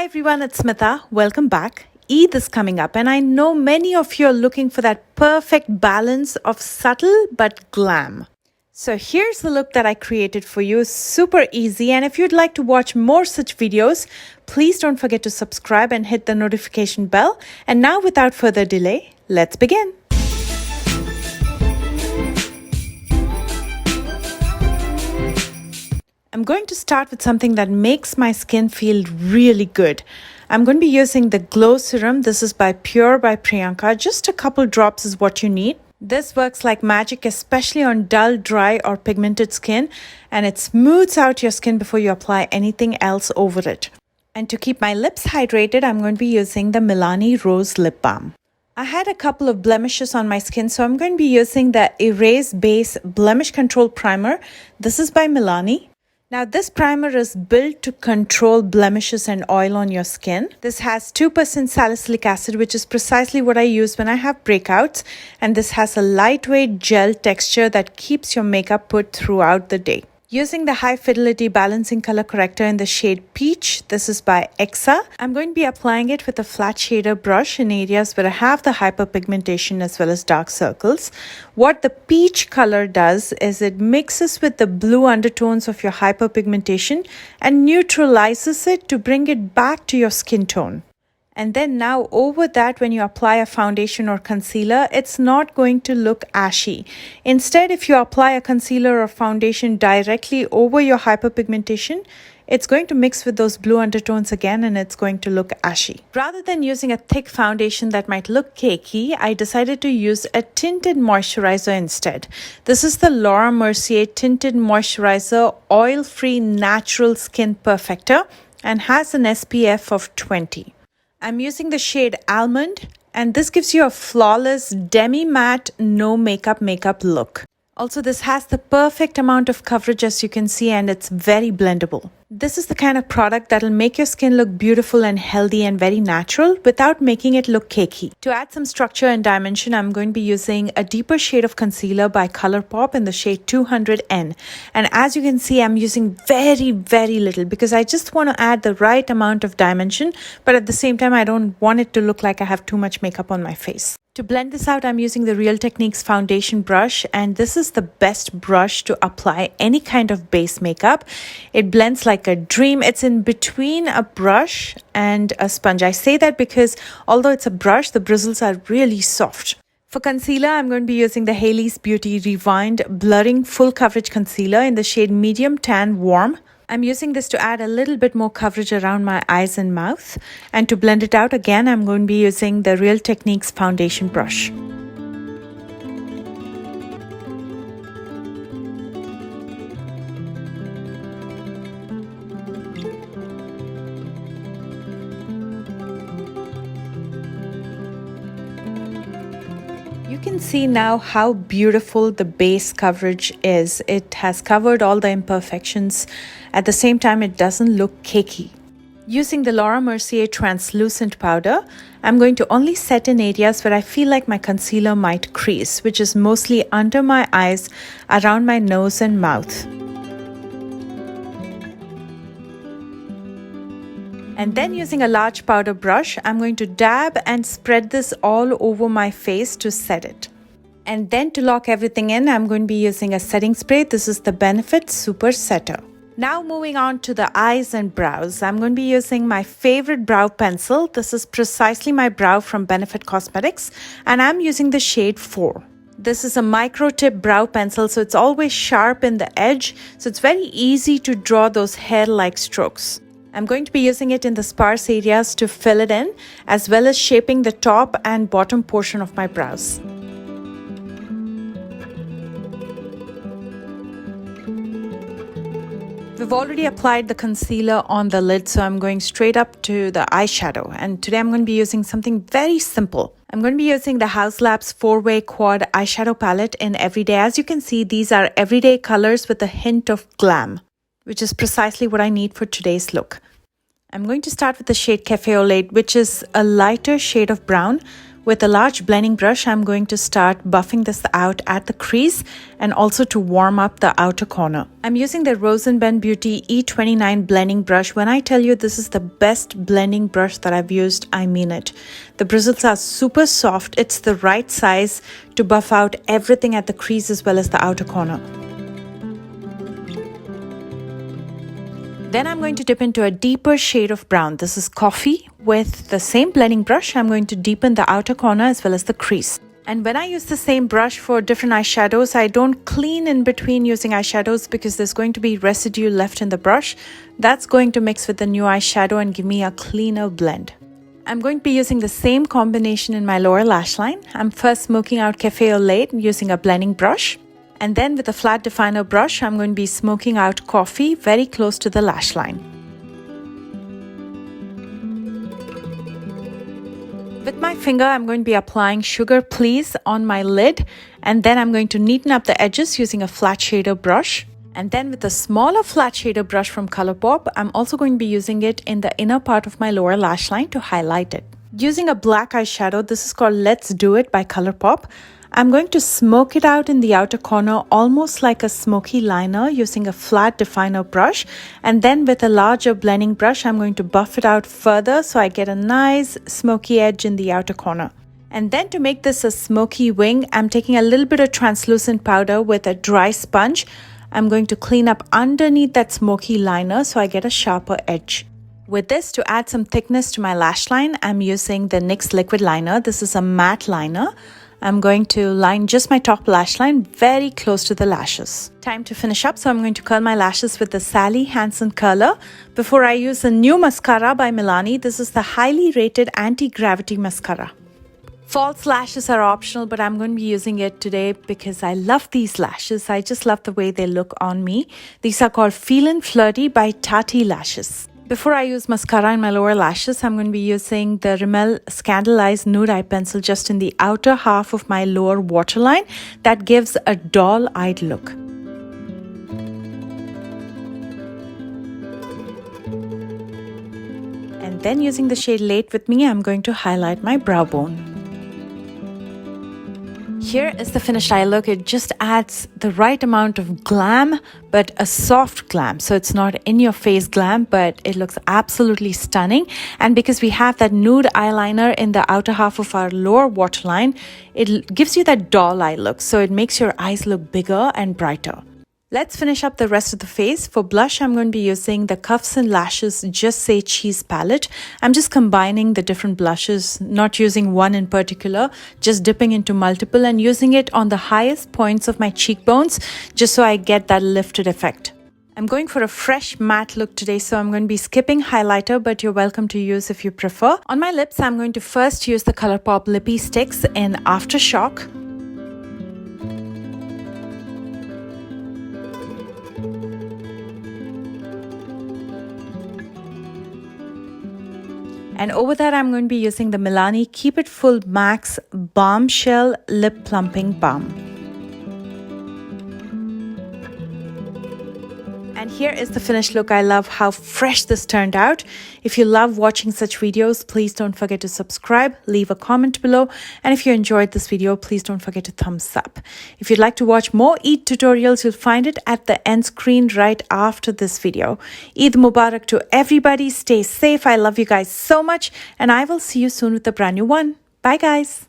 Hi everyone, it's Smitha. Welcome back. Eid is coming up and I know many of you are looking for that perfect balance of subtle but glam. So here's the look that I created for you. Super easy, and if you'd like to watch more such videos, please don't forget to subscribe and hit the notification bell. And now without further delay, let's begin. I'm going to start with something that makes my skin feel really good. I'm going to be using the Glow Serum. This is by Pure by Priyanka. Just a couple drops is what you need. This works like magic, especially on dull, dry or pigmented skin, and it smooths out your skin before you apply anything else over it. And to keep my lips hydrated, I'm going to be using the Milani Rose Lip Balm. I had a couple of blemishes on my skin, so I'm going to be using the Erase Base Blemish Control Primer. This is by Milani. Now, this primer is built to control blemishes and oil on your skin. This has 2% salicylic acid, which is precisely what I use when I have breakouts. And this has a lightweight gel texture that keeps your makeup put throughout the day. Using the High Fidelity Balancing Color Corrector in the shade Peach, this is by Exa. I'm going to be applying it with a flat shader brush in areas where I have the hyperpigmentation as well as dark circles. What the peach color does is it mixes with the blue undertones of your hyperpigmentation and neutralizes it to bring it back to your skin tone. And then now over that, when you apply a foundation or concealer, it's not going to look ashy. Instead, if you apply a concealer or foundation directly over your hyperpigmentation, it's going to mix with those blue undertones again and it's going to look ashy. Rather than using a thick foundation that might look cakey, I decided to use a tinted moisturizer instead. This is the Laura Mercier Tinted Moisturizer Oil-Free Natural Skin Perfector and has an SPF of 20. I'm using the shade Almond, and this gives you a flawless demi-matte no makeup look. Also, this has the perfect amount of coverage as you can see, and it's very blendable. This is the kind of product that'll make your skin look beautiful and healthy and very natural without making it look cakey. To add some structure and dimension, I'm going to be using a deeper shade of concealer by ColourPop in the shade 200N. And as you can see, I'm using very little because I just want to add the right amount of dimension, but at the same time, I don't want it to look like I have too much makeup on my face. To blend this out, I'm using the Real Techniques foundation brush, and this is the best brush to apply any kind of base makeup. It blends like a dream. It's in between a brush and a sponge. I say that because although it's a brush, the bristles are really soft. For concealer, I'm going to be using the Hailey's Beauty Rewind Blurring Full Coverage Concealer in the shade Medium Tan Warm. I'm using this to add a little bit more coverage around my eyes and mouth. And to blend it out again, I'm going to be using the Real Techniques foundation brush. You can see now how beautiful the base coverage is. It has covered all the imperfections. At the same time, it doesn't look cakey. Using the Laura Mercier translucent powder, I'm going to only set in areas where I feel like my concealer might crease, which is mostly under my eyes, around my nose and mouth. And then using a large powder brush, I'm going to dab and spread this all over my face to set it. And then to lock everything in, I'm going to be using a setting spray. This is the Benefit Super Setter. Now moving on to the eyes and brows, I'm going to be using my favorite brow pencil. This is precisely my brow from Benefit Cosmetics, and I'm using the shade 4. This is a micro tip brow pencil, so it's always sharp in the edge, so it's very easy to draw those hair-like strokes. I'm going to be using it in the sparse areas to fill it in, as well as shaping the top and bottom portion of my brows. We've already applied the concealer on the lid, so I'm going straight up to the eyeshadow. And today I'm going to be using something very simple. I'm going to be using the House Labs 4-Way Quad eyeshadow palette in Everyday. As you can see, these are everyday colors with a hint of glam, which is precisely what I need for today's look. I'm going to start with the shade Cafe au Lait, which is a lighter shade of brown With a large blending brush, I'm going to start buffing this out at the crease and also to warm up the outer corner. I'm using the Rose & Bend Beauty E29 blending brush. When I tell you this is the best blending brush that I've used, I mean it. The bristles are super soft. It's the right size to buff out everything at the crease as well as the outer corner. Then I'm going to dip into a deeper shade of brown. This is coffee. With the same blending brush, I'm going to deepen the outer corner as well as the crease. And when I use the same brush for different eyeshadows, I don't clean in between using eyeshadows because there's going to be residue left in the brush. That's going to mix with the new eyeshadow and give me a cleaner blend. I'm going to be using the same combination in my lower lash line. I'm first smoking out Cafe au Lait using a blending brush. And then with a flat definer brush, I'm going to be smoking out coffee very close to the lash line. With my finger, I'm going to be applying Sugar Please on my lid. And then I'm going to neaten up the edges using a flat shader brush. And then with a smaller flat shader brush from Colourpop, I'm also going to be using it in the inner part of my lower lash line to highlight it. Using a black eyeshadow, this is called Let's Do It by Colourpop. I'm going to smoke it out in the outer corner almost like a smoky liner using a flat definer brush, and then with a larger blending brush I'm going to buff it out further so I get a nice smoky edge in the outer corner. And then to make this a smoky wing, I'm taking a little bit of translucent powder with a dry sponge. I'm going to clean up underneath that smoky liner so I get a sharper edge. With this, to add some thickness to my lash line, I'm using the NYX liquid liner. This is a matte liner. I'm going to line just my top lash line very close to the lashes. Time to finish up, so I'm going to curl my lashes with the Sally Hansen curler. Before I use a new mascara by Milani, this is the highly rated anti-gravity mascara. False lashes are optional, but I'm going to be using it today because I love these lashes. I just love the way they look on me. These are called Feelin' Flirty by Tati Lashes. Before I use mascara in my lower lashes, I'm going to be using the Rimmel Scandalized Nude Eye Pencil just in the outer half of my lower waterline. That gives a doll-eyed look. And then using the shade Late With Me, I'm going to highlight my brow bone. Here is the finished eye look. It just adds the right amount of glam, but a soft glam. So it's not in your face glam, but it looks absolutely stunning. And because we have that nude eyeliner in the outer half of our lower waterline, it gives you that doll eye look. So it makes your eyes look bigger and brighter. Let's finish up the rest of the face. For blush, I'm going to be using the Cuffs and Lashes Just Say Cheese palette. I'm just combining the different blushes, not using one in particular, just dipping into multiple and using it on the highest points of my cheekbones, just so I get that lifted effect. I'm going for a fresh matte look today, so I'm going to be skipping highlighter, but you're welcome to use if you prefer. On my lips, I'm going to first use the Colourpop Lippy Sticks in Aftershock. And over that, I'm going to be using the Milani Keep It Full Max Bombshell Lip Plumping Balm. And here is the finished look. I love how fresh this turned out. If you love watching such videos, please don't forget to subscribe, leave a comment below. And if you enjoyed this video, please don't forget to thumbs up. If you'd like to watch more Eid tutorials, you'll find it at the end screen right after this video. Eid Mubarak to everybody. Stay safe. I love you guys so much. And I will see you soon with a brand new one. Bye guys.